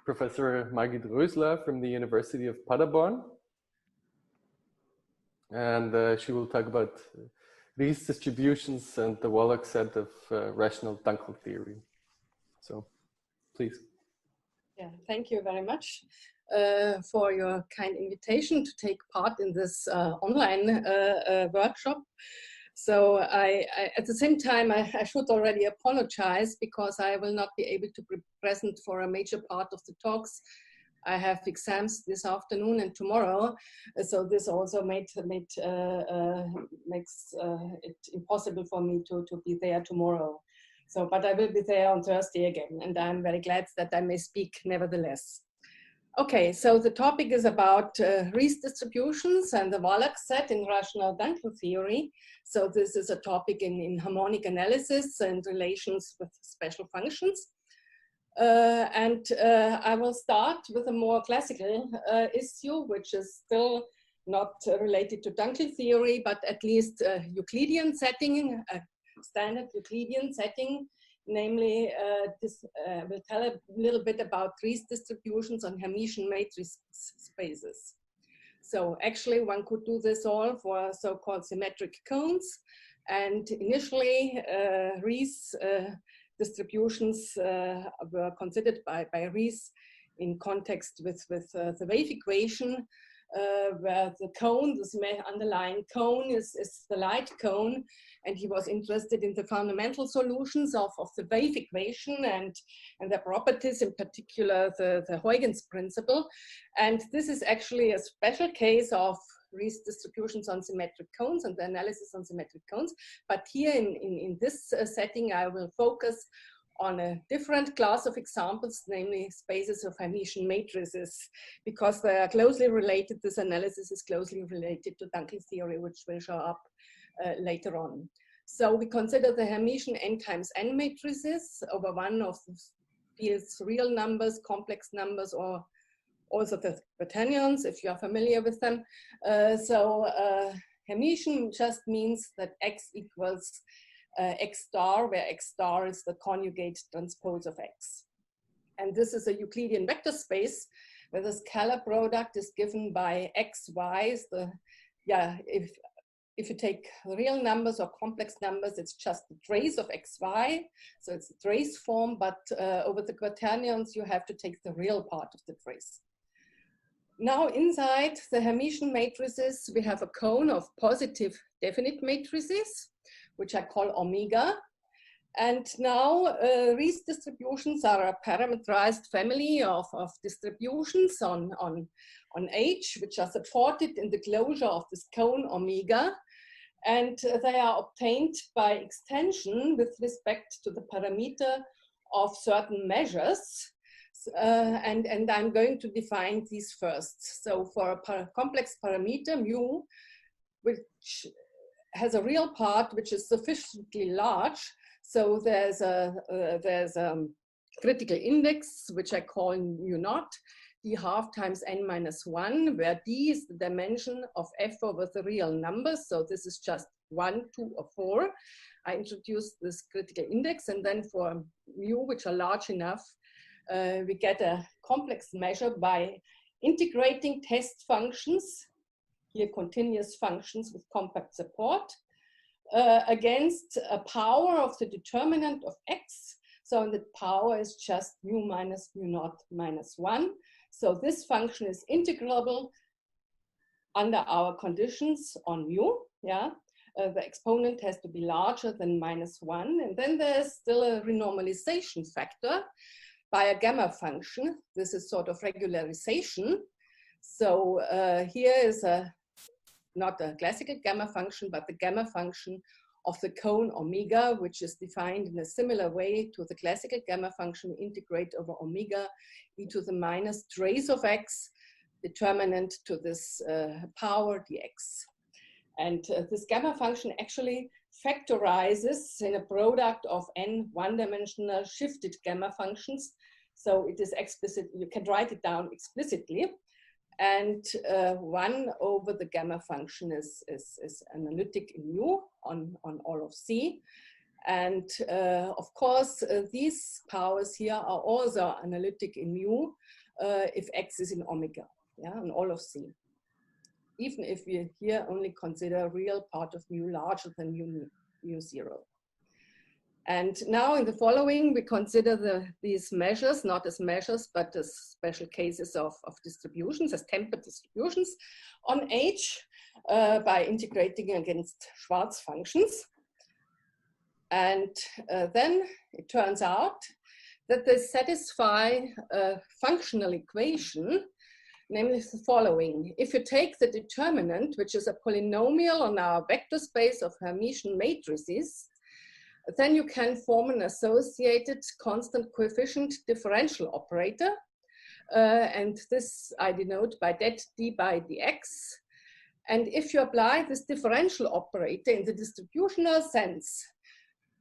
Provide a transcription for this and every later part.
Professor Margit from the University of Paderborn. And she will talk about Riesz distributions and the Wallach set of rational Dunkl theory. So, please. Yeah, thank you very much for your kind invitation to take part in this online workshop. So at the same time, I should already apologize because I will not be able to be present for a major part of the talks. I have exams this afternoon and tomorrow, so this also makes it impossible for me to be there tomorrow. So, but I will be there on Thursday again, and I'm very glad that I may speak nevertheless. Okay, so the topic is about Riesz distributions and the Wallach set in rational Dunkl theory. So this is a topic in harmonic analysis and relations with special functions. I will start with a more classical issue, which is still not related to Dunkl theory, but at least Euclidean setting, a standard Euclidean setting. Namely, this will tell a little bit about Riesz distributions on Hermitian matrix spaces. So actually, one could do this all for so-called symmetric cones. And initially, Riesz distributions were considered by Riesz in context with the wave equation, where the cone, this underlying cone is the light cone, and he was interested in the fundamental solutions of the wave equation and their properties, in particular the Huygens principle. And this is actually a special case of Riesz distributions on symmetric cones and the analysis on symmetric cones. But here in this setting, I will focus on a different class of examples, namely spaces of Hermitian matrices, because they are closely related. This analysis is closely related to Dunkl theory, which will show up later on. So we consider the Hermitian n times n matrices over one of the field's real numbers, complex numbers, or also the quaternions, if you are familiar with them. Hermitian just means that x equals x star, where x star is the conjugate transpose of x. And this is a Euclidean vector space where the scalar product is given by x, y. If you take real numbers or complex numbers, it's just the trace of x, y. So it's a trace form, but over the quaternions, you have to take the real part of the trace. Now inside the Hermitian matrices, we have a cone of positive definite matrices, which I call omega. And now Riesz distributions are a parametrized family of distributions on H, which are supported in the closure of this cone omega. And they are obtained by extension with respect to the parameter of certain measures. And I'm going to define these first. So for a complex parameter, mu, which has a real part which is sufficiently large, so there's a critical index, which I call mu naught, d half times n minus 1, where d is the dimension of f over the real numbers. So this is just 1, 2, or 4. I introduce this critical index, and then for mu, which are large enough, we get a complex measure by integrating test functions, here continuous functions with compact support, against a power of the determinant of x. So the power is just mu minus mu naught minus 1. So this function is integrable under our conditions on mu. Yeah, the exponent has to be larger than minus 1. And then there's still a renormalization factor by a gamma function. This is sort of regularization. So here is not a classical gamma function, but the gamma function of the cone omega, which is defined in a similar way to the classical gamma function. We integrate over omega e to the minus trace of x, determinant to this power dx. And this gamma function actually factorizes in a product of n one-dimensional shifted gamma functions. So it is explicit, you can write it down explicitly. And 1 over the gamma function is analytic in mu on all of C. And of course, these powers here are also analytic in mu if x is in omega, yeah, and all of C. Even if we here only consider real part of mu larger than mu 0. And now in the following, we consider these measures, not as measures, but as special cases of distributions, as tempered distributions on H by integrating against Schwarz functions. And then it turns out that they satisfy a functional equation, namely the following. If you take the determinant, which is a polynomial on our vector space of Hermitian matrices, then you can form an associated constant coefficient differential operator. And this I denote by det d by dx. And if you apply this differential operator in the distributional sense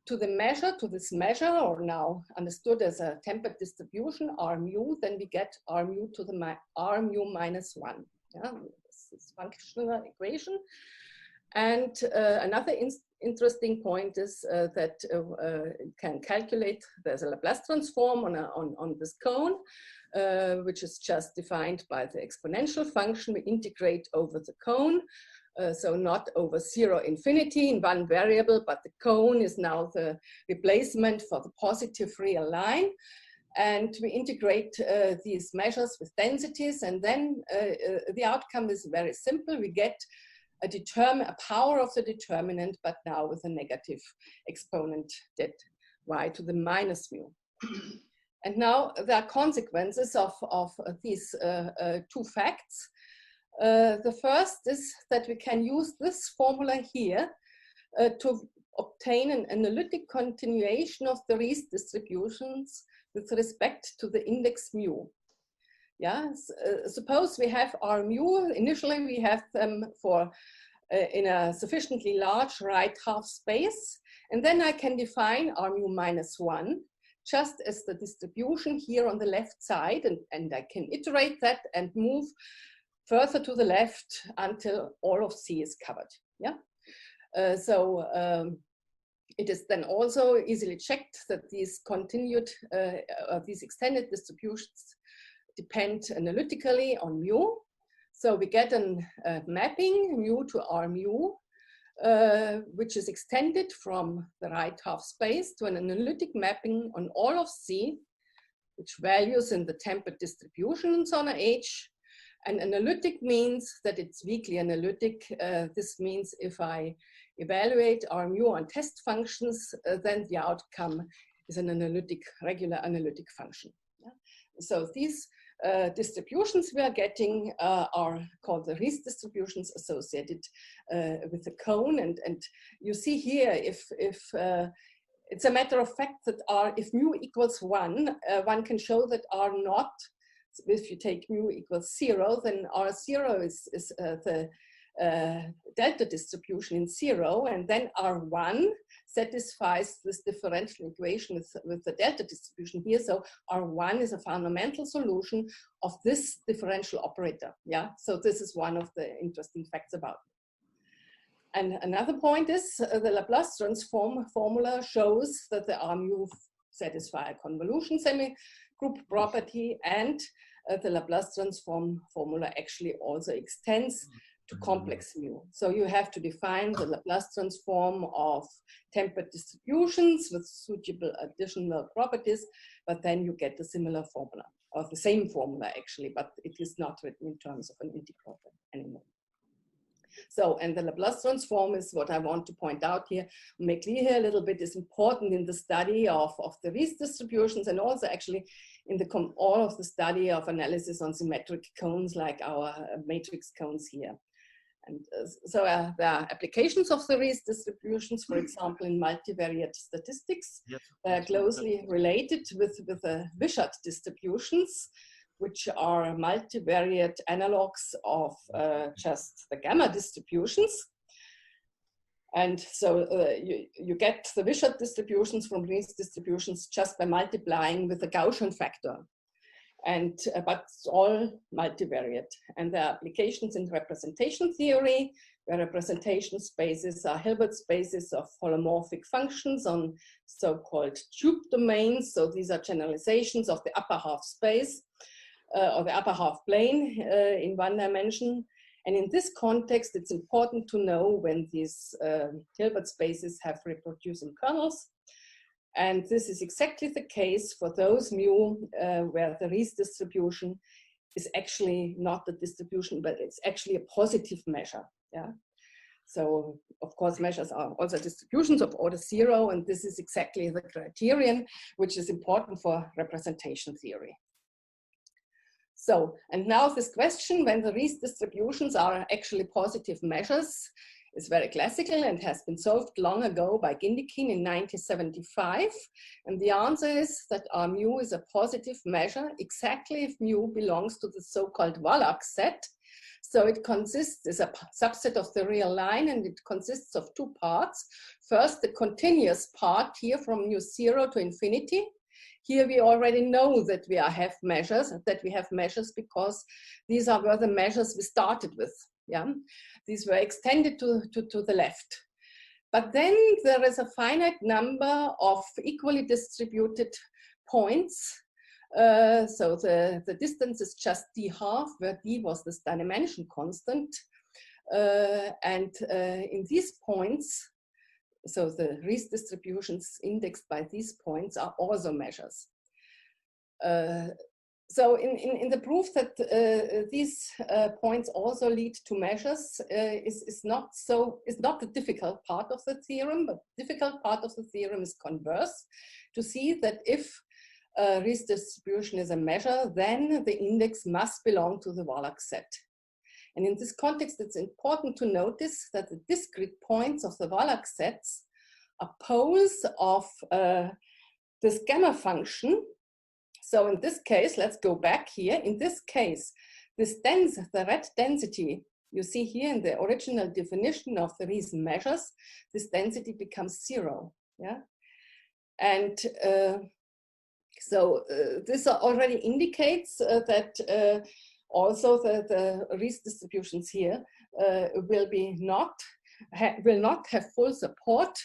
to the measure, to this measure, or now understood as a tempered distribution, R mu, then we get R mu to the R mu minus 1. Yeah, this is functional equation. And another interesting point is that you can calculate, there's a Laplace transform on this cone, which is just defined by the exponential function. We integrate over the cone, so not over 0 infinity in one variable, but the cone is now the replacement for the positive real line. And we integrate these measures with densities, and then the outcome is very simple. We get a power of the determinant, but now with a negative exponent det y to the minus mu. And now there are consequences of these two facts. The first is that we can use this formula here to obtain an analytic continuation of the Riesz distributions with respect to the index mu. Yeah, suppose we have R mu. Initially, we have them for in a sufficiently large right half space, and then I can define R mu minus 1 just as the distribution here on the left side, and I can iterate that and move further to the left until all of C is covered. Yeah, it is then also easily checked that these continued, these extended distributions depend analytically on mu. So we get a mapping mu to R mu, which is extended from the right half space to an analytic mapping on all of C, which values in the tempered distributions on H. And analytic means that it's weakly analytic. This means if I evaluate R mu on test functions, then the outcome is an analytic, regular analytic function. Yeah? So these distributions we are getting are called the Riesz distributions associated with the cone. And you see here, if it's a matter of fact that if mu equals 1, one can show that R naught, if you take mu equals 0, then R0 is the delta distribution in 0, and then R1 satisfies this differential equation with the delta distribution here. So R1 is a fundamental solution of this differential operator. Yeah, so this is one of the interesting facts about it. And another point is the Laplace transform formula shows that the R mu satisfy a convolution semigroup property, and the Laplace transform formula actually also extends to complex mu. So you have to define the Laplace transform of tempered distributions with suitable additional properties, but then you get a similar formula, or the same formula actually, but it is not written in terms of an integral anymore. So, and the Laplace transform is what I want to point out here, make clear here a little bit, is important in the study of the Riesz distributions, and also actually in all of the study of analysis on symmetric cones like our matrix cones here. And so there are applications of the Riesz distributions, for example, in multivariate statistics. They are closely related with the Wishart distributions, which are multivariate analogues of just the gamma distributions. And so you get the Wishart distributions from Riesz distributions just by multiplying with the Gaussian factor. And, but it's all multivariate. And there are applications in representation theory, where representation spaces are Hilbert spaces of holomorphic functions on so-called tube domains. So these are generalizations of the upper half space or the upper half plane in one dimension. And in this context, it's important to know when these Hilbert spaces have reproducing kernels. And this is exactly the case for those mu where the Riesz distribution is actually not the distribution, but it's actually a positive measure. Yeah. So of course, measures are also distributions of order 0, and this is exactly the criterion which is important for representation theory. So, and now this question, when the Riesz distributions are actually positive measures, is very classical and has been solved long ago by Gindikin in 1975. And the answer is that our mu is a positive measure exactly if mu belongs to the so-called Wallach set. So it consists, is a subset of the real line, and it consists of two parts. First, the continuous part here from mu 0 to infinity. Here we already know that we have measures, because these were the measures we started with. Yeah, these were extended to the left. But then there is a finite number of equally distributed points. So the distance is just d half, where d was this dimension constant. In these points, so the Riesz distributions indexed by these points are also measures. So in the proof that these points also lead to measures is not the difficult part of the theorem, but the difficult part of the theorem is converse, to see that if Riesz distribution is a measure, then the index must belong to the Wallach set. And in this context, it's important to notice that the discrete points of the Wallach sets are poles of this gamma function. So in this case, let's go back here. In this case, the red density you see here in the original definition of the Riesz measures, this becomes 0. Yeah, and this already indicates that also the Riesz distributions here will not have full support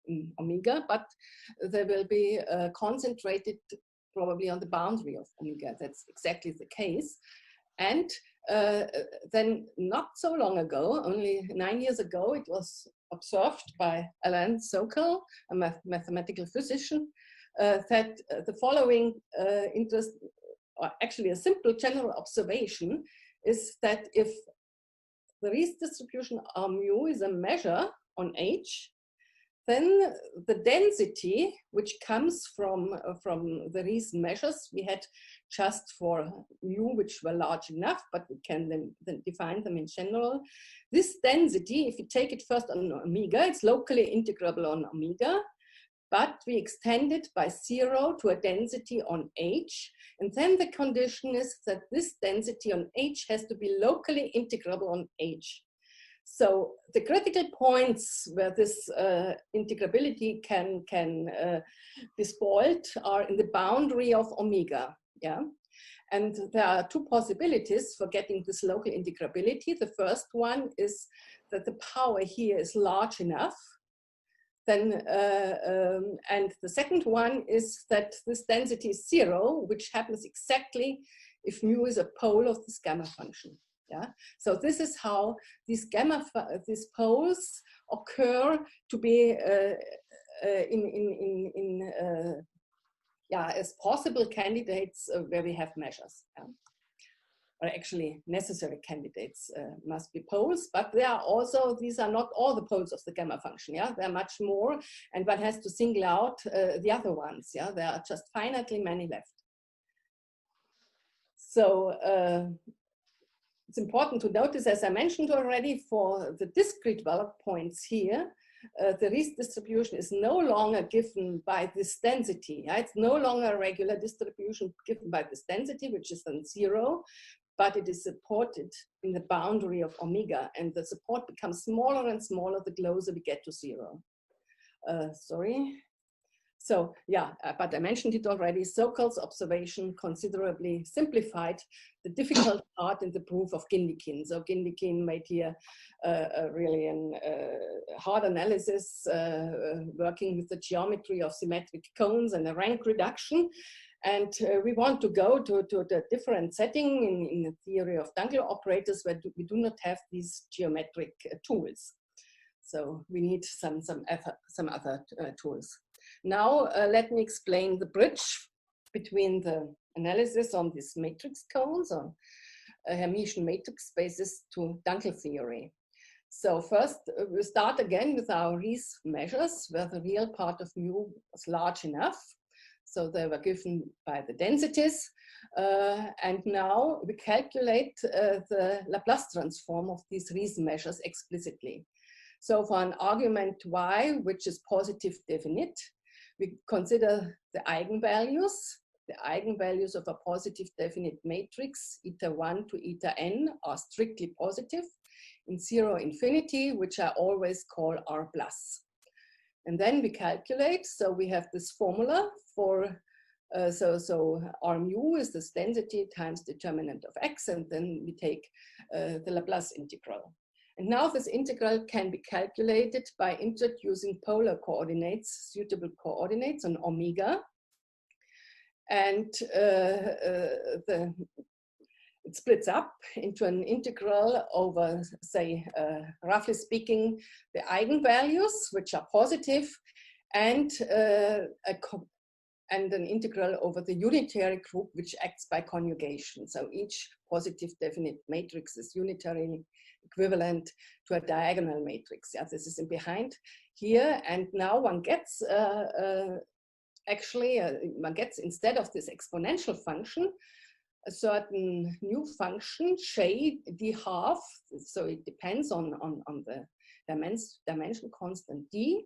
in omega, but they will be concentrated probably on the boundary of omega. That's exactly the case. And then not so long ago, only 9 years ago, it was observed by Alain Sokal, a mathematical physician, that the following actually a simple general observation is that if the Riesz distribution R mu is a measure on H, then the density which comes from the Riesz measures we had just for mu which were large enough, but we can then define them in general. This density, if you take it first on omega, it's locally integrable on omega, but we extend it by 0 to a density on H. And then the condition is that this density on H has to be locally integrable on H. So the critical points where this integrability can be spoiled are in the boundary of omega. Yeah, and there are two possibilities for getting this local integrability. The first one is that the power here is large enough. Then, and the second one is that this density is 0, which happens exactly if mu is a pole of this gamma function. Yeah, so this is how these poles occur to be as possible candidates where we have measures. Yeah? Or actually necessary candidates must be poles, but there are also, these are not all the poles of the gamma function. Yeah, there are much more, and one has to single out the other ones. Yeah, there are just finitely many left. So it's important to notice, as I mentioned already, for the discrete Wallach points here, the Riesz distribution is no longer given by this density. Yeah? It's no longer a regular distribution given by this density, which is then 0, but it is supported in the boundary of omega, and the support becomes smaller and smaller the closer we get to 0. Sorry. So yeah, but I mentioned it already. Sokol's observation considerably simplified the difficult part in the proof of Gindikin. So Gindikin made here really a hard analysis, working with the geometry of symmetric cones and a rank reduction. And we want to go to the different setting in the theory of Dunkl operators where we do not have these geometric tools. So we need some other tools. Now let me explain the bridge between the analysis on these matrix cones or Hermitian matrix spaces to Dunkl theory. So first we start again with our Riesz measures where the real part of mu was large enough. So they were given by the densities. And now we calculate the Laplace transform of these Riesz measures explicitly. So for an argument y, which is positive definite, we consider the eigenvalues. The eigenvalues of a positive definite matrix, eta 1 to eta n, are strictly positive in 0 infinity, which I always call R plus. And then we calculate, so we have this formula for, so R mu is this density times determinant of x, and then we take the Laplace integral. And now this integral can be calculated by introducing polar coordinates, suitable coordinates on omega. And it splits up into an integral over, say, roughly speaking, the eigenvalues, which are positive, and an integral over the unitary group, which acts by conjugation. So each positive definite matrix is unitarily equivalent to a diagonal matrix. Yeah, this is in behind here. And now one gets, one gets, instead of this exponential function, a certain new function, shade d half, so it depends on the dimension constant d,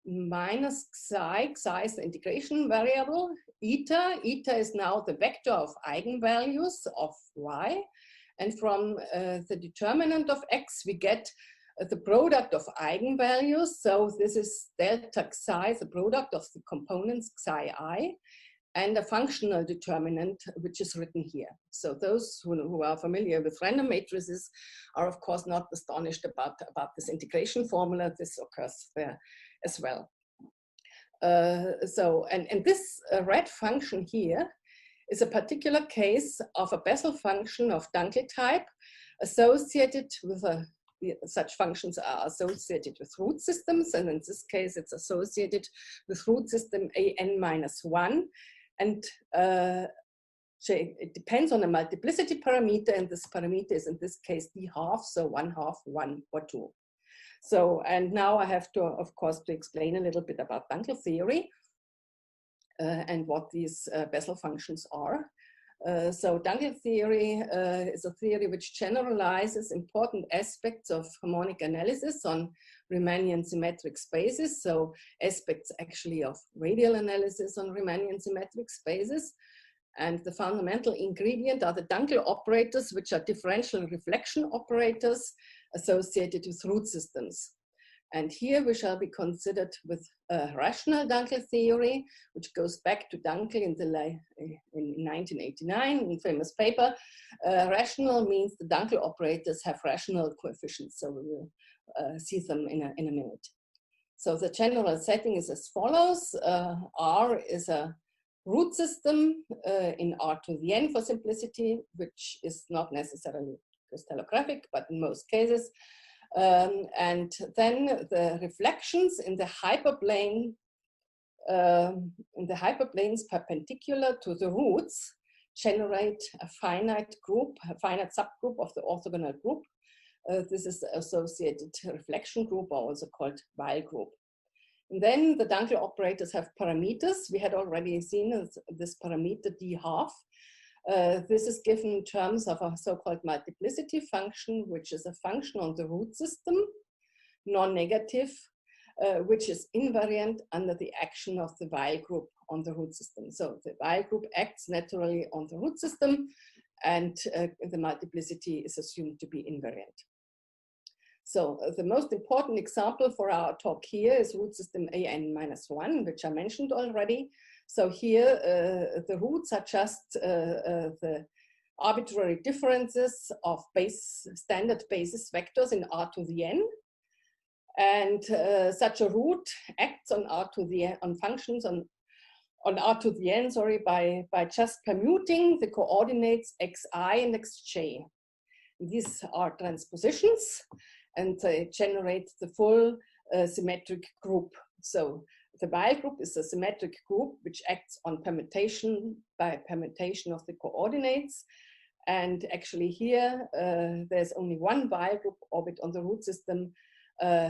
minus psi, psi is the integration variable, eta is now the vector of eigenvalues of y, and from the determinant of x we get the product of eigenvalues, so this is delta psi, the product of the components psi I, and a functional determinant, which is written here. So those who are familiar with random matrices are of course not astonished about this integration formula. This occurs there as well. And this red function here is a particular case of a Bessel function of Dunkl type associated with such functions are associated with root systems, and in this case it's associated with root system an-1. And it depends on a multiplicity parameter, and this parameter is in this case d half, so 1/2, 1 or 2. So, and now I have to, of course, to explain a little bit about Dunkl theory and what these Bessel functions are. So Dunkl theory is a theory which generalizes important aspects of harmonic analysis on Riemannian symmetric spaces, so aspects actually of radial analysis on Riemannian symmetric spaces. And the fundamental ingredient are the Dunkl operators, which are differential reflection operators associated with root systems. And here we shall be considered with rational Dunkl theory, which goes back to Dunkl in 1989 in a famous paper. Rational means the Dunkl operators have rational coefficients, so we will see them in a minute. So the general setting is as follows. R is a root system in R to the n for simplicity, which is not necessarily crystallographic, but in most cases. And then the reflections in the hyperplane, hyperplanes perpendicular to the roots generate a finite group, a finite subgroup of the orthogonal group. This is the associated reflection group, or also called Weil group. And then the Dunkl operators have parameters. We had already seen this parameter d half. This is given in terms of a so-called multiplicity function, which is a function on the root system, non-negative, which is invariant under the action of the Weil group on the root system. So the Weil group acts naturally on the root system, and the multiplicity is assumed to be invariant. So the most important example for our talk here is root system an-1, which I mentioned already. So here the roots are just the arbitrary differences of standard basis vectors in R to the n. And such a root acts on R to the n, on functions on R to the n, sorry, by just permuting the coordinates xi and xj. These are transpositions, and they generate the full symmetric group. So the Weil group is a symmetric group which acts on permutation by permutation of the coordinates. And actually here, there's only one Weil group orbit on the root system.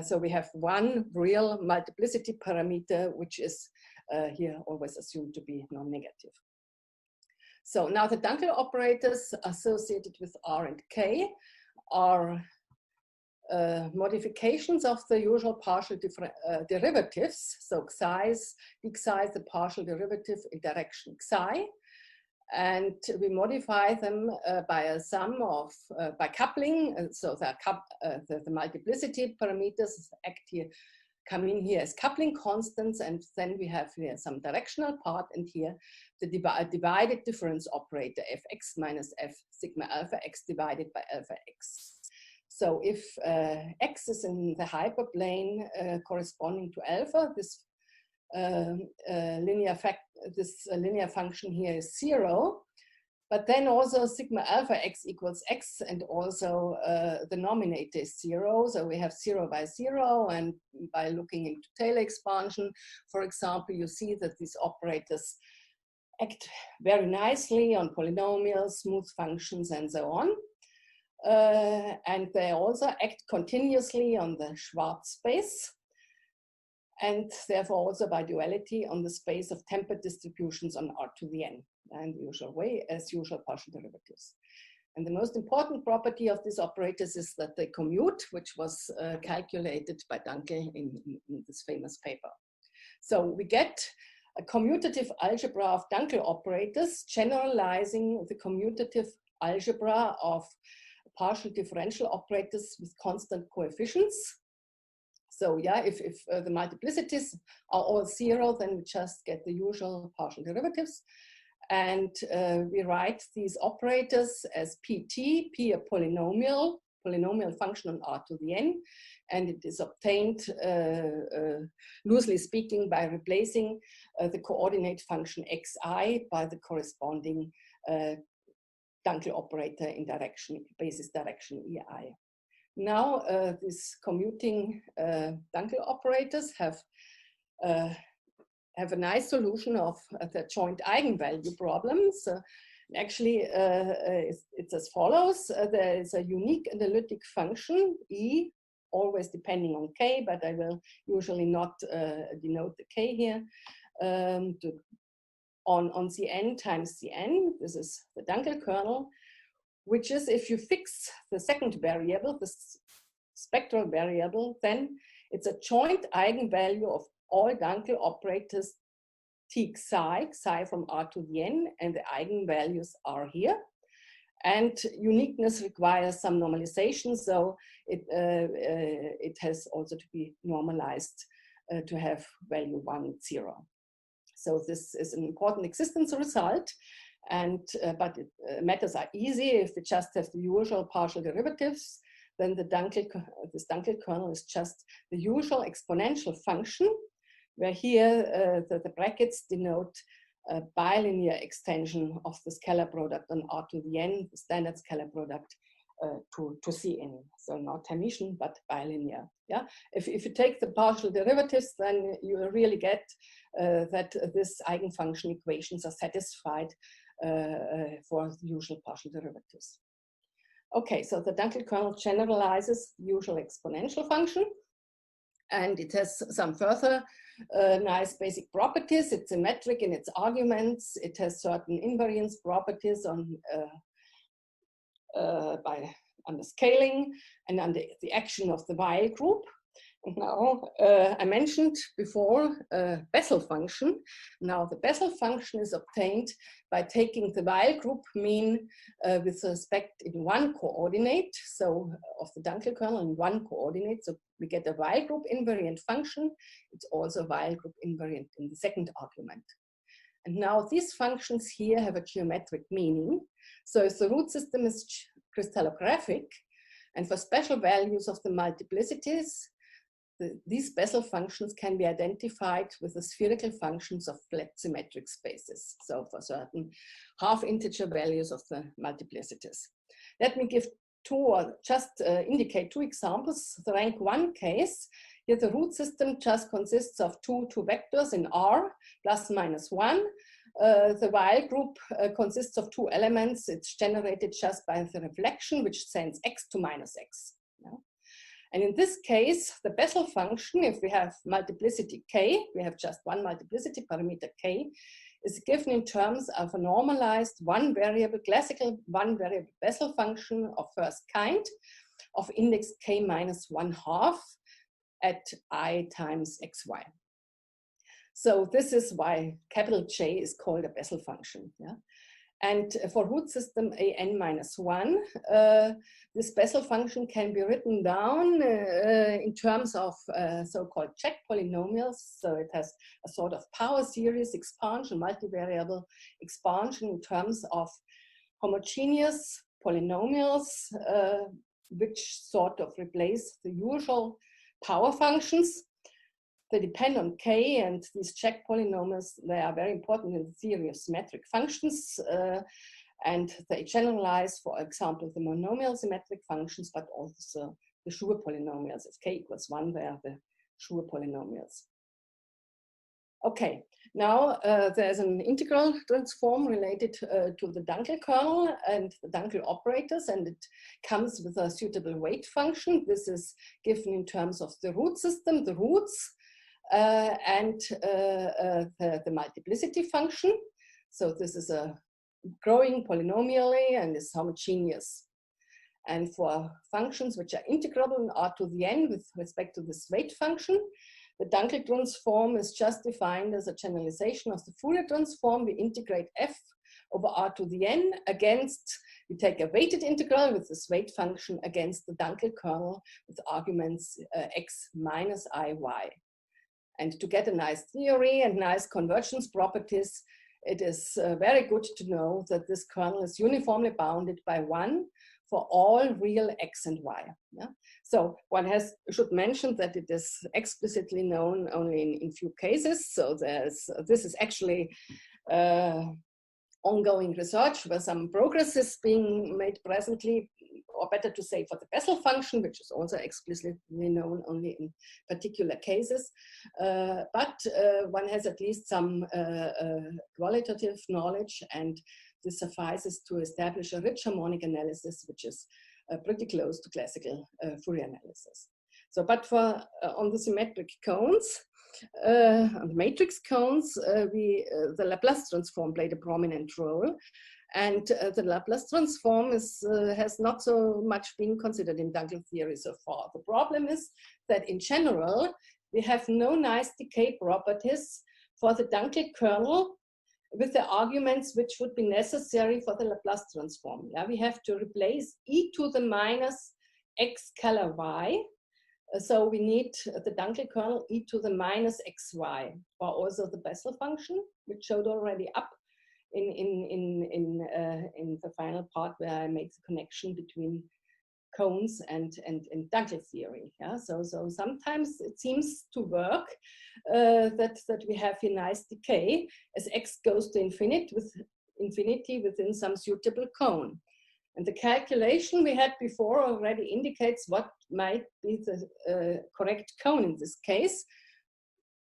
So we have one real multiplicity parameter, which is here always assumed to be non-negative. So now the Dunkl operators associated with R and K are modifications of the usual partial derivatives. So xi is the partial derivative in direction xi. And we modify them by a sum of, by coupling. So the multiplicity parameters act here, come in here as coupling constants, and then we have here some directional part, and here the divided difference operator fx minus f sigma alpha x divided by alpha x. So if x is in the hyperplane corresponding to alpha, this linear function here is 0, but then also sigma alpha x equals x, and also the denominator is 0. So we have 0 by 0, and by looking into Taylor expansion, for example, you see that these operators act very nicely on polynomials, smooth functions, and so on. And they also act continuously on the Schwarz space, and therefore also by duality on the space of tempered distributions on R to the n, and the usual way as usual partial derivatives. And the most important property of these operators is that they commute, which was calculated by Dunkl in this famous paper. So we get a commutative algebra of Dunkl operators generalizing the commutative algebra of partial differential operators with constant coefficients. So yeah, if the multiplicities are all 0, then we just get the usual partial derivatives. And we write these operators as pt, p a polynomial function on R to the n, and it is obtained, loosely speaking, by replacing the coordinate function xi by the corresponding Dunkl operator in basis direction ei. Now these commuting Dunkl operators have a nice solution of the joint eigenvalue problem. So actually, it's as follows. There is a unique analytic function, E, always depending on K, but I will usually not denote the K here, on Cn times Cn. This is the Dunkl kernel, which is if you fix the second variable, the spectral variable, then it's a joint eigenvalue of all Dunkl operators T xi from R to the n, and the eigenvalues are here. And uniqueness requires some normalization, so it has also to be normalized to have value 1, 0. So this is an important existence result, and but matters are easy if we just have the usual partial derivatives. Then this Dunkl kernel is just the usual exponential function, where here the brackets denote a bilinear extension of the scalar product on R to the n, the standard scalar product to Cn. So not Hermitian, but bilinear. Yeah. If you take the partial derivatives, then you really get that this eigenfunction equations are satisfied for the usual partial derivatives. Okay, so the Dunkl kernel generalizes the usual exponential function, and it has some further nice basic properties. It's symmetric in its arguments. It has certain invariance properties on under scaling and under the action of the Weil group. Now, I mentioned before Bessel function. Now, the Bessel function is obtained by taking the Weil group mean with respect in one coordinate, so of the Dunkl kernel in one coordinate. So we get a Weil group invariant function. It's also a Weil group invariant in the second argument. And now these functions here have a geometric meaning. So if the root system is crystallographic, and for special values of the multiplicities, these Bessel functions can be identified with the spherical functions of flat symmetric spaces. So for certain half integer values of the multiplicities. Let me give two or just indicate two examples. The rank 1 case, here the root system just consists of two vectors in R plus minus 1. The Weil group consists of two elements. It's generated just by the reflection, which sends x to minus x. Yeah? And in this case, the Bessel function, if we have multiplicity k, we have just one multiplicity parameter k, is given in terms of a normalized one variable, classical one variable Bessel function of first kind of index k minus 1/2 at I times xy. So this is why capital J is called a Bessel function. Yeah? And for root system an minus 1, this Bessel function can be written down in terms of so-called check polynomials. So it has a sort of power series expansion, multivariable expansion in terms of homogeneous polynomials, which sort of replace the usual power functions. They depend on k, and these check polynomials, they are very important in the theory of symmetric functions, and they generalize, for example, the monomial symmetric functions, but also the Schur polynomials. If k equals 1, they are the Schur polynomials. Okay, now there's an integral transform related to the Dunkl kernel and the Dunkl operators, and it comes with a suitable weight function. This is given in terms of the root system, the roots, and the multiplicity function. So this is a growing polynomially and is homogeneous. And for functions which are integrable in R to the n with respect to this weight function, the Dunkl transform is just defined as a generalization of the Fourier transform. We integrate f over R to the n against, we take a weighted integral with this weight function against the Dunkl kernel with arguments x minus I, y. And to get a nice theory and nice convergence properties, it is very good to know that this kernel is uniformly bounded by 1 for all real x and y. Yeah? So one should mention that it is explicitly known only in few cases. So this is actually ongoing research where some progress is being made presently, or better to say for the Bessel function, which is also explicitly known only in particular cases. But one has at least some qualitative knowledge, and this suffices to establish a rich harmonic analysis, which is pretty close to classical Fourier analysis. So, but for on the symmetric cones, on the matrix cones, the Laplace transform played a prominent role. And the Laplace transform has not so much been considered in Dunkl theory so far. The problem is that in general, we have no nice decay properties for the Dunkl kernel with the arguments which would be necessary for the Laplace transform. Yeah, we have to replace e to the minus x scalar y. So we need the Dunkl kernel e to the minus xy, or also the Bessel function, which showed already up in the final part where I make the connection between cones and Dunkl theory. Yeah? So sometimes it seems to work that we have a nice decay as x goes to infinity within some suitable cone. And the calculation we had before already indicates what might be the correct cone in this case,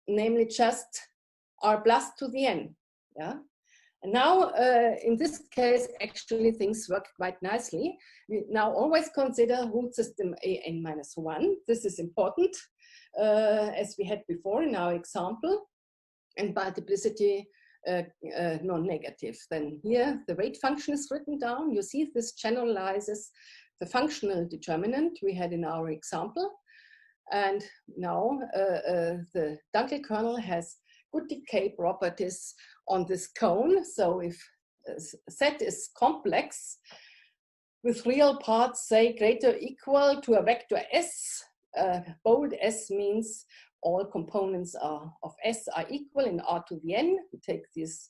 namely just r plus to the n. Yeah? And now, in this case, actually things work quite nicely. We now always consider root system an minus 1. This is important, as we had before in our example, and multiplicity non-negative. Then here, the weight function is written down. You see this generalizes the functional determinant we had in our example. And now the Dunkl kernel has good decay properties on this cone. So if Z is complex with real parts, say greater or equal to a vector S, bold S means all components of S are equal in R to the N. We take this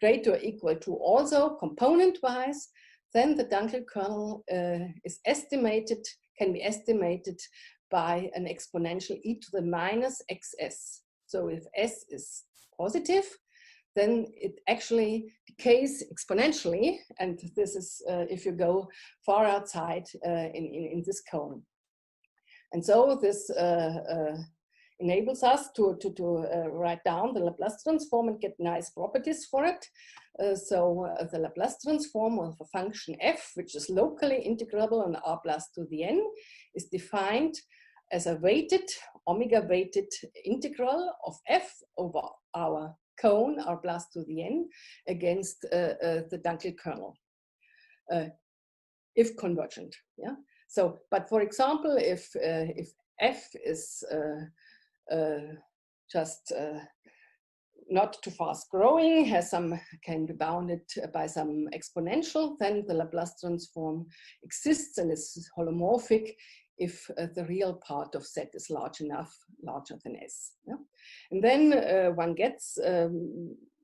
greater or equal to also component-wise, then the Dunkl kernel is estimated, can be estimated by an exponential e to the minus xs. So if S is positive, then it actually decays exponentially. And this is if you go far outside in this cone. And so this enables us to write down the Laplace transform and get nice properties for it. So the Laplace transform of a function f, which is locally integrable on r plus to the n, is defined as a weighted, omega weighted integral of f over our cone, r plus to the n, against the Dunkl kernel, if convergent. Yeah. So, but for example, if f is just not too fast growing, can be bounded by some exponential, then the Laplace transform exists and is holomorphic if the real part of Z is large enough, larger than S. Yeah? And then one gets,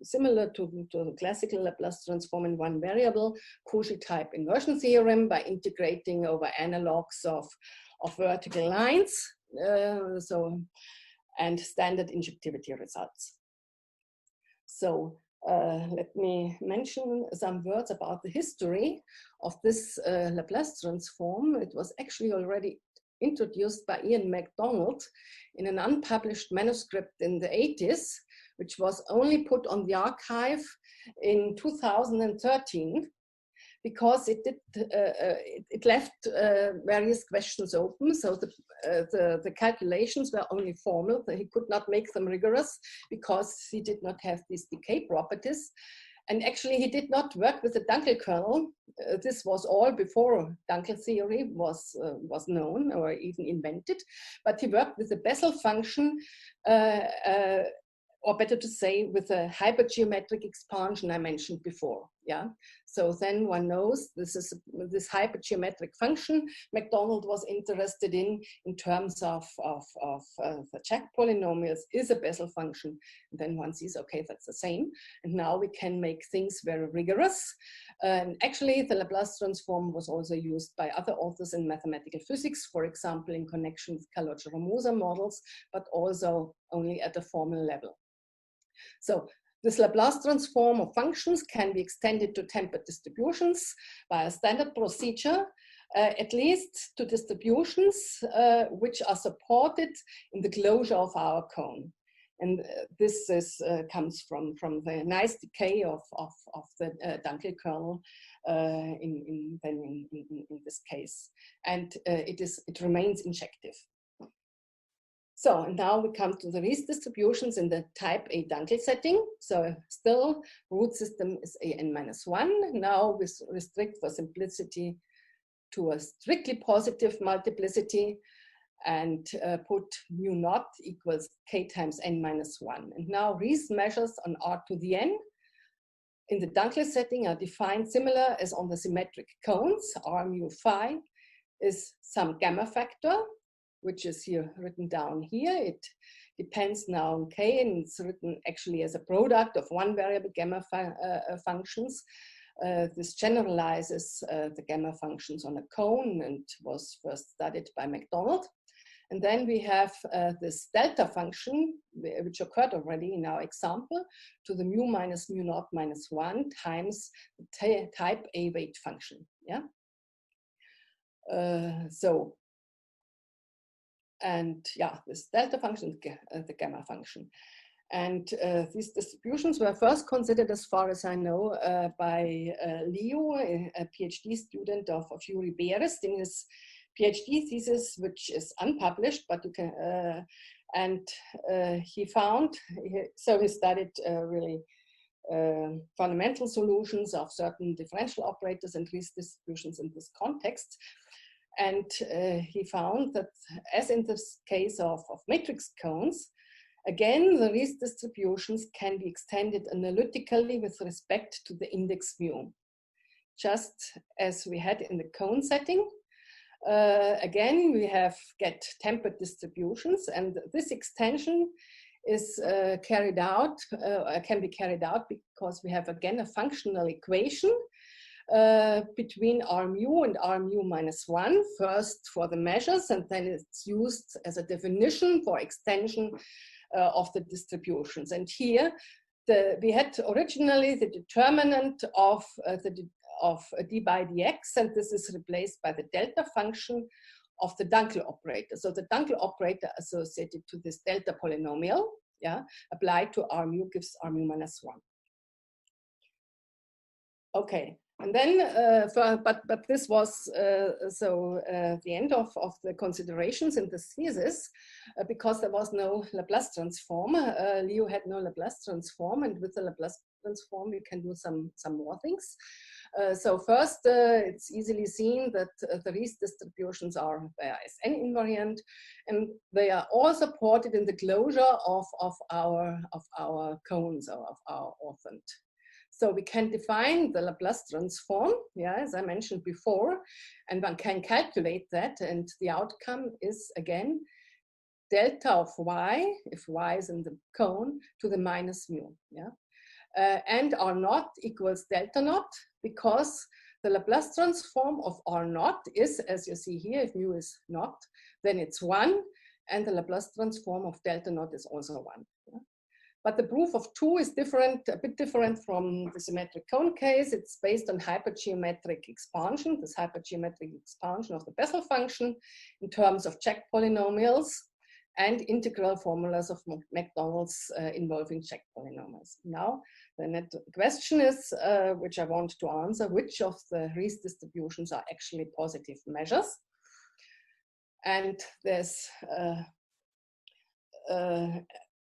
similar to the classical Laplace transform in one variable, Cauchy type inversion theorem by integrating over analogues of vertical lines. And standard injectivity results. So let me mention some words about the history of this Laplace transform. It was actually already introduced by Ian MacDonald in an unpublished manuscript in the 80s, which was only put on the archive in 2013. Because it left various questions open, so the calculations were only formal. He could not make them rigorous because he did not have these decay properties. And actually, he did not work with the Dunkl kernel. This was all before Dunkl theory was known or even invented. But he worked with the Bessel function, or better to say, with the hypergeometric expansion I mentioned before. Yeah. So then one knows this hypergeometric function MacDonald was interested in terms of the check polynomials is a Bessel function. And then one sees, okay, that's the same. And now we can make things very rigorous. And actually, the Laplace transform was also used by other authors in mathematical physics, for example, in connection with Calocha-Ramosa models, but also only at a formal level. So this Laplace transform of functions can be extended to tempered distributions by a standard procedure, at least to distributions which are supported in the closure of our cone. And this comes from the nice decay of the Dunkl kernel in this case. And it remains injective. So now we come to the Riesz distributions in the type A Dunkl setting. So still root system is an-1. Now we restrict for simplicity to a strictly positive multiplicity and put mu naught equals k times n-1. And now Riesz measures on R to the n in the Dunkl setting are defined similar as on the symmetric cones. R mu phi is some gamma factor, which is here written down here. It depends now on k, and it's written actually as a product of one variable gamma functions. This generalizes the gamma functions on a cone and was first studied by MacDonald. And then we have this delta function, which occurred already in our example, to the mu minus mu naught minus 1 times the type A weight function. Yeah. And yeah, this delta function, the gamma function. And these distributions were first considered, as far as I know, by Leo, a PhD student of Yuri Beres in his PhD thesis, which is unpublished, but you can, he found, so he studied really fundamental solutions of certain differential operators and Riesz distributions in this context. And he found that, as in this case of matrix cones, again, the Riesz distributions can be extended analytically with respect to the index mu. Just as we had in the cone setting, again, we get tempered distributions, and this extension is carried out, can be carried out because we have again a functional equation between R mu and R mu minus 1, first for the measures, and then it's used as a definition for extension of the distributions. And here, we had originally the determinant of d by dx, and this is replaced by the delta function of the Dunkl operator. So the Dunkl operator associated to this delta polynomial, yeah, applied to R mu gives R mu minus 1. Okay, and then, but this was the end of the considerations in the thesis, because there was no Laplace transform. Leo had no Laplace transform, and with the Laplace transform, you can do some more things. So first, it's easily seen that the Riesz distributions are Sn invariant, and they are all supported in the closure of our cones, or of our orthant. So we can define the Laplace transform, yeah, as I mentioned before, and one can calculate that, and the outcome is again delta of y, if y is in the cone, to the minus mu, yeah. And R naught equals delta naught, because the Laplace transform of R naught is, as you see here, if mu is naught, then it's 1, and the Laplace transform of delta naught is also 1. Yeah? But the proof of 2 is different, a bit different from the symmetric cone case. It's based on hypergeometric expansion, this hypergeometric expansion of the Bessel function in terms of check polynomials and integral formulas of McDonald's involving check polynomials. Now, the question is, which I want to answer, which of the Riesz distributions are actually positive measures? And there's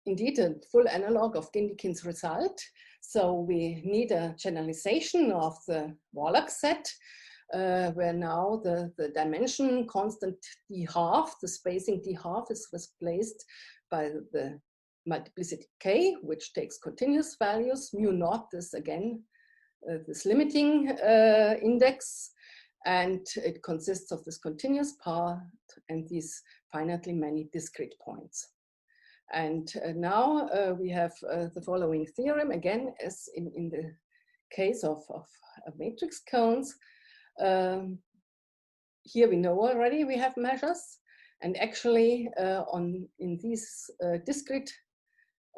indeed a full analog of Gindikin's result. So we need a generalization of the Wallach set, where now the dimension constant d half, the spacing d half, is replaced by the multiplicity k, which takes continuous values. Mu naught is again this limiting index, and it consists of this continuous part and these finitely many discrete points. And now we have the following theorem, again, as in the case of matrix cones. Here we know already we have measures, and actually in these discrete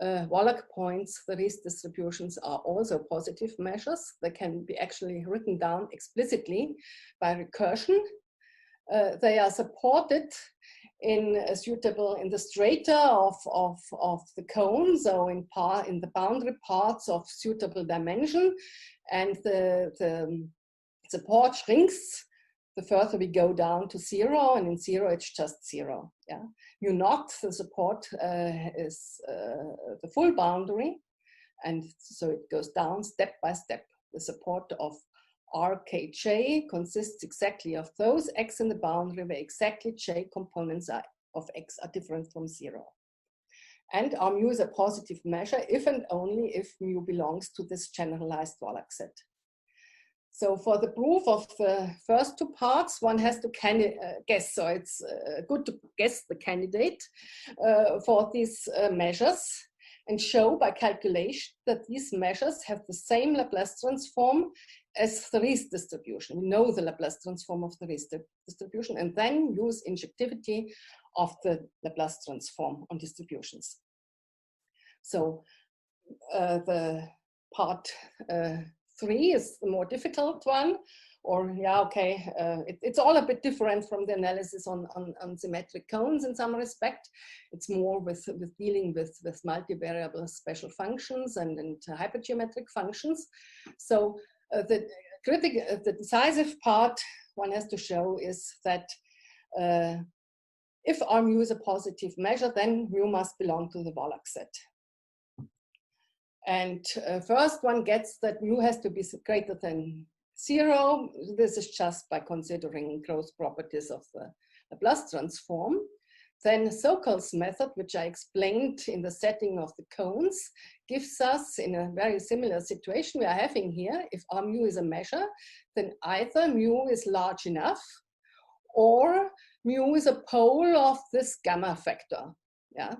Wallach points, the Riesz distributions are also positive measures. They can be actually written down explicitly by recursion. They are supported in the strata of the cone, so in the boundary parts of suitable dimension, and the support shrinks the further we go down to 0, and in 0 it's just 0. Yeah, mu naught, the support is the full boundary, and so it goes down step by step. The support of RKJ consists exactly of those x in the boundary where exactly j components of x are different from 0. And our mu is a positive measure if and only if mu belongs to this generalized Wallach set. So for the proof of the first two parts, one has to guess. So it's good to guess the candidate for these measures and show by calculation that these measures have the same Laplace transform as the Riesz distribution. We know the Laplace transform of the Riesz distribution, and then use injectivity of the Laplace transform on distributions. So the part 3 is the more difficult one, or yeah, okay, it's all a bit different from the analysis on symmetric cones in some respect. It's more with dealing with multivariable special functions and hypergeometric functions. So the decisive part one has to show is that if our mu is a positive measure, then mu must belong to the Wallach set. And first one gets that mu has to be greater than 0. This is just by considering growth properties of the Laplace transform. Then Sokals method, which I explained in the setting of the cones, gives us, in a very similar situation we are having here, if our mu is a measure, then either mu is large enough or mu is a pole of this gamma factor. Yeah.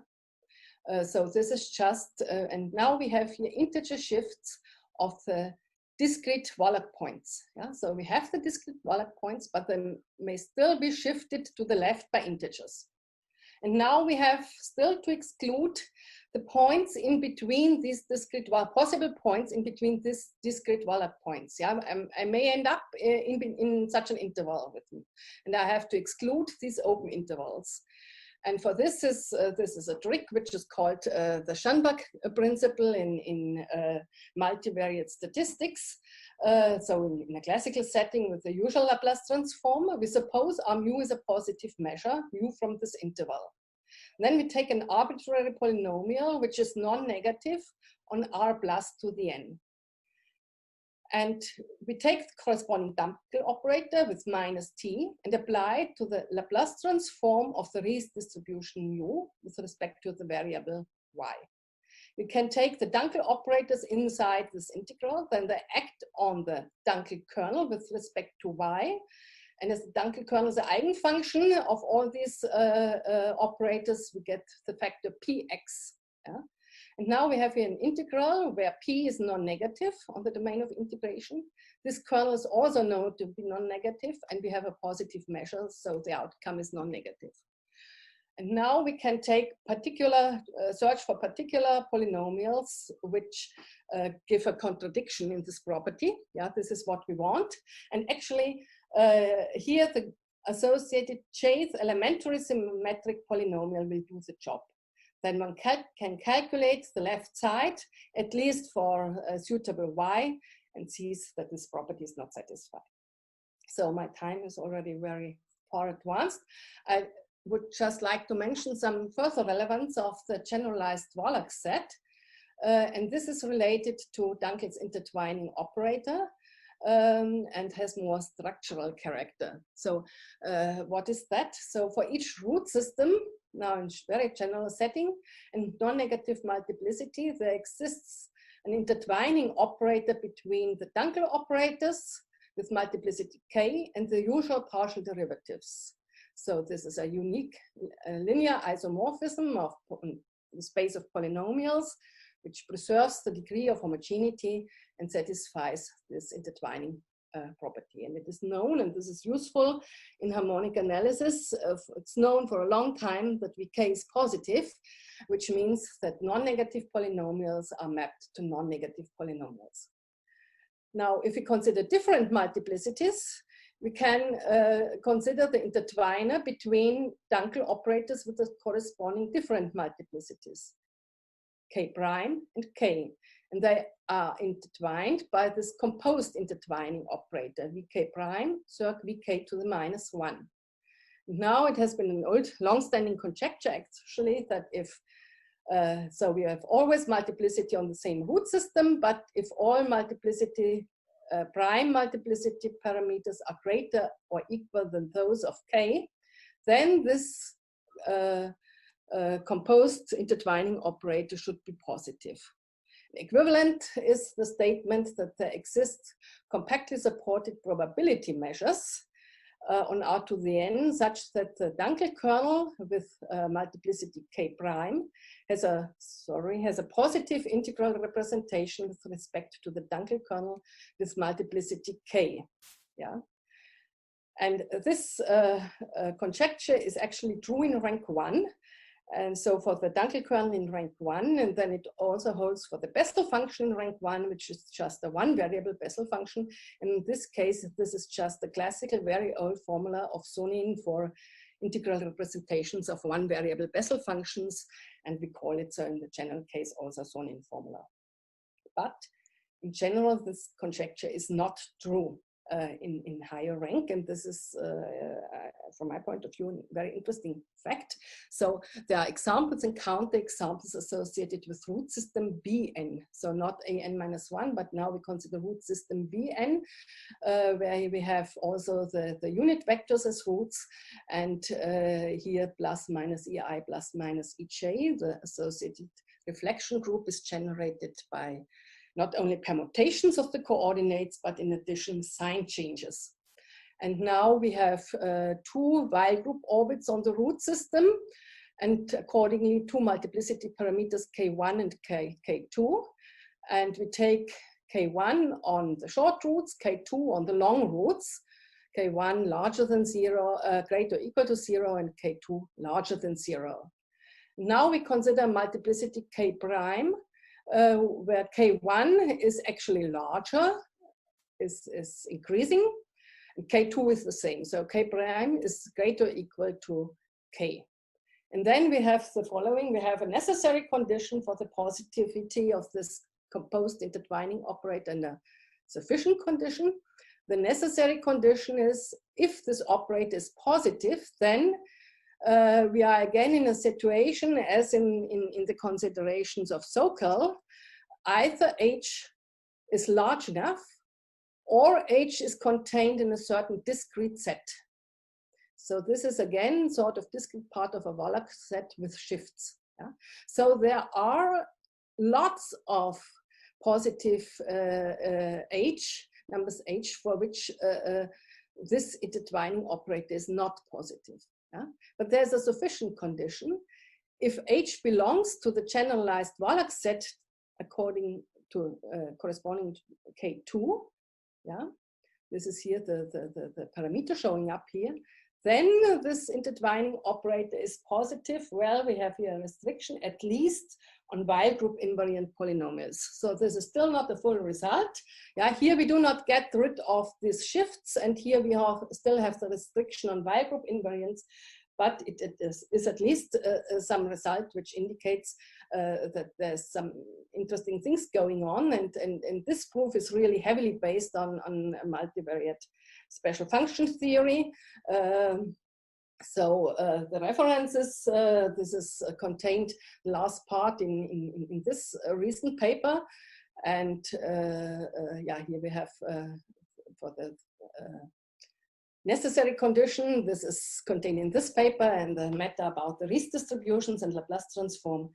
So this is just, and now we have here integer shifts of the discrete Wallach points. Yeah. So we have the discrete Wallach points, but they may still be shifted to the left by integers. And now we have still to exclude the points in between these discrete, possible points in between these discrete Wallach points. Yeah, I may end up in such an interval with me, and I have to exclude these open intervals. And for this is a trick which is called the Schoenberg principle in multivariate statistics. So in a classical setting with the usual Laplace transform, we suppose our mu is a positive measure, mu from this interval. And then we take an arbitrary polynomial which is non-negative on r plus to the n. And we take the corresponding Dunkl operator with minus t and apply it to the Laplace transform of the Riesz distribution mu with respect to the variable y. We can take the Dunkl operators inside this integral, then they act on the Dunkl kernel with respect to y. And as the Dunkl kernel is the eigenfunction of all these operators, we get the factor px. Yeah? And now we have here an integral where p is non-negative on the domain of integration. This kernel is also known to be non-negative, and we have a positive measure, so the outcome is non-negative. And now we can take particular, search for particular polynomials which give a contradiction in this property. Yeah, this is what we want. And actually, here the associated jth elementary symmetric polynomial will do the job. Then one can calculate the left side, at least for a suitable y, and sees that this property is not satisfied. So my time is already very far advanced. I would just like to mention some further relevance of the generalized Wallach set. And this is related to Dunkel's intertwining operator and has more structural character. So what is that? So for each root system, now in very general setting and non-negative multiplicity, there exists an intertwining operator between the Dunkl operators with multiplicity k and the usual partial derivatives. So this is a unique linear isomorphism of the space of polynomials, which preserves the degree of homogeneity and satisfies this intertwining property. And it is known, and this is useful in harmonic analysis, it's known for a long time that Vk is positive, which means that non-negative polynomials are mapped to non-negative polynomials. Now, if we consider different multiplicities, we can consider the intertwiner between Dunkl operators with the corresponding different multiplicities, k prime and k. And they are intertwined by this composed intertwining operator, vk prime, circ vk to the minus 1. Now it has been an old, long-standing conjecture actually that if, so we have always multiplicity on the same root system, but if all multiplicity, prime multiplicity parameters are greater or equal than those of k, then this composed intertwining operator should be positive. Equivalent is the statement that there exist compactly supported probability measures on R to the n such that the Dunkl kernel with multiplicity k prime has a positive integral representation with respect to the Dunkl kernel with multiplicity k. Yeah. And this conjecture is actually true in rank 1. And so for the Dunkl kernel in rank 1, and then it also holds for the Bessel function in rank 1, which is just a one variable Bessel function. And in this case, this is just a classical, very old formula of Sonin for integral representations of one variable Bessel functions. And we call it, so in the general case, also Sonin formula. But in general, this conjecture is not true. in higher rank, and this is, from my point of view, a very interesting fact. So there are examples and counterexamples associated with root system Bn. So not an-1, but now we consider root system Bn, where we have also the unit vectors as roots, and here plus minus ei plus minus ej, the associated reflection group is generated by not only permutations of the coordinates, but in addition sign changes. And now we have two Weyl group orbits on the root system, and accordingly two multiplicity parameters k1 and k2. And we take k1 on the short roots, k2 on the long roots, k1 larger than 0, greater or equal to 0, and k2 larger than 0. Now we consider multiplicity k prime, where k1 is actually larger, is increasing, and k2 is the same. So k prime is greater or equal to k. And then we have the following. We have a necessary condition for the positivity of this composed intertwining operator and a sufficient condition. The necessary condition is if this operator is positive, then we are again in a situation as in the considerations of Sokal, either H is large enough or H is contained in a certain discrete set. So this is again sort of discrete part of a Wallach set with shifts. Yeah? So there are lots of positive H, numbers H, for which this intertwining operator is not positive. Yeah? But there's a sufficient condition. If H belongs to the generalized Wallach set according to corresponding to K2, yeah, this is here the parameter showing up here, then this intertwining operator is positive. Well, we have here a restriction at least on Weyl group invariant polynomials. So this is still not the full result. Yeah, here we do not get rid of these shifts, and here we still have the restriction on Weyl group invariance, but it is at least some result which indicates that there's some interesting things going on, and this proof is really heavily based on a multivariate special function theory. So the references, this is contained last part in this recent paper, and yeah, here we have for the necessary condition, this is contained in this paper, and the matter about the Riesz distributions and Laplace transform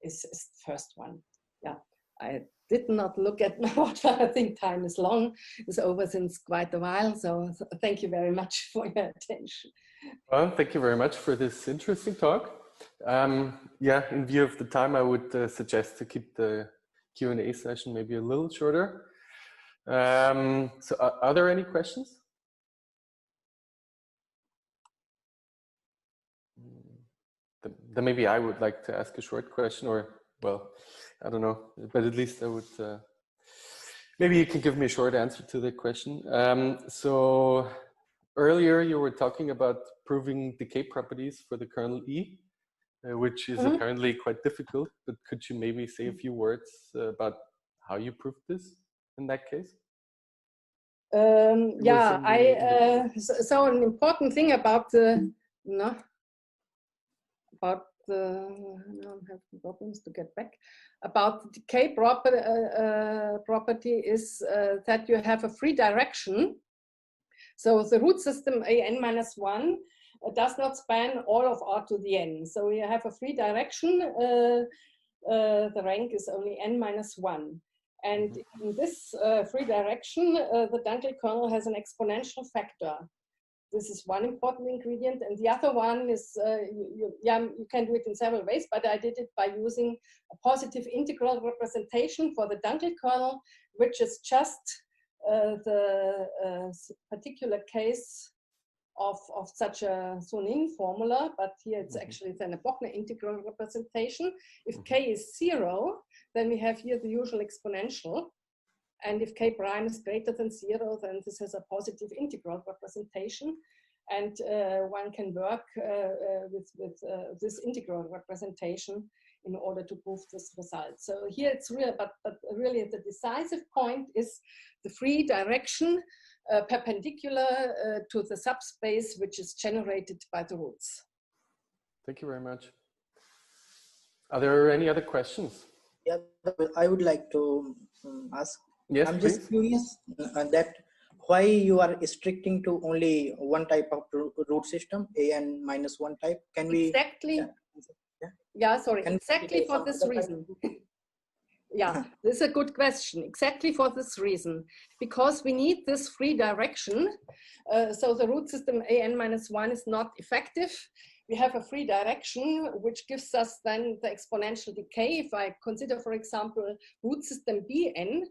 is the first one. Yeah, I did not look at my watch. I think time is long. It's over since quite a while. So thank you very much for your attention. Well, thank you very much for this interesting talk. Yeah, in view of the time, I would suggest to keep the Q&A session maybe a little shorter. So are there any questions? Then maybe I would like to ask a short question, or, well, I don't know, but at least I would, maybe you can give me a short answer to the question. So earlier you were talking about proving decay properties for the kernel E, which is apparently quite difficult, but could you maybe say a few words about how you proved this in that case? Yeah, so an important thing about the, no, about the, now I'm having problems to get back, about the decay property is that you have a free direction. So the root system an-1 does not span all of R to the n. So you have a free direction. The rank is only n-1. And in this free direction, the Dunkl kernel has an exponential factor. This is one important ingredient. And the other one is, you can do it in several ways, but I did it by using a positive integral representation for the Dunkl kernel, which is just the particular case of such a Sonin formula, but here it's actually then a Bochner integral representation. If k is 0, then we have here the usual exponential. And if k prime is greater than 0, then this has a positive integral representation. And one can work with this integral representation in order to prove this result. So here it's real, but really the decisive point is the free direction perpendicular to the subspace which is generated by the roots. Thank you very much. Are there any other questions? Yeah, I would like to ask. Yes, I'm please. just curious that why you are restricting to only one type of root system, an-1 type. Can we? Exactly. Yeah, sorry. Exactly for this reason. Yeah, this is a good question. Exactly for this reason, because we need this free direction. So the root system an-1 is not effective. We have a free direction, which gives us then the exponential decay. If I consider, for example, root system Bn,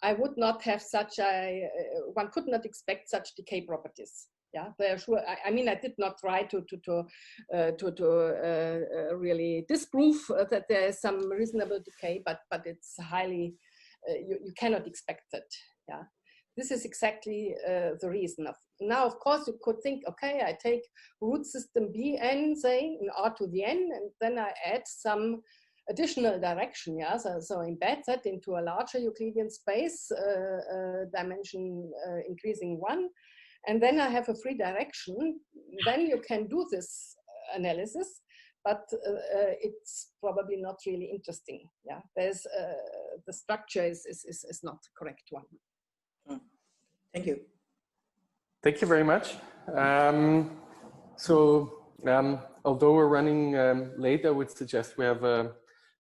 I would not have such a, one could not expect such decay properties. Yeah, they're sure. I mean, I did not try to really disprove that there is some reasonable decay, but it's highly, you cannot expect that. Yeah, this is exactly the reason. Now, of course, you could think, okay, I take root system Bn, say, in R to the n, and then I add some additional direction, yeah, so embed that into a larger Euclidean space, dimension increasing 1, and then I have a free direction. Then you can do this analysis, but it's probably not really interesting. Yeah, there's the structure is not the correct one. Thank you. Thank you very much. Although we're running late, I would suggest we have a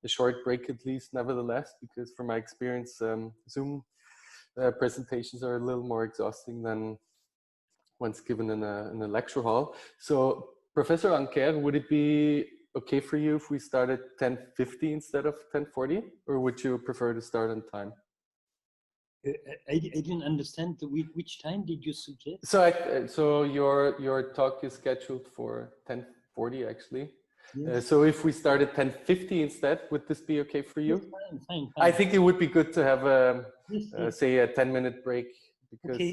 short break at least, nevertheless, because from my experience, Zoom presentations are a little more exhausting than once given in a lecture hall. So, Professor Anker, would it be okay for you if we start at 10:50 instead of 10:40, or would you prefer to start on time? I didn't understand which time did you suggest? So your talk is scheduled for 10:40 actually. Yes. So if we start at 10:50 instead, would this be okay for you? Yes, fine. I think it would be good to have a Yes. say a 10-minute break, because okay.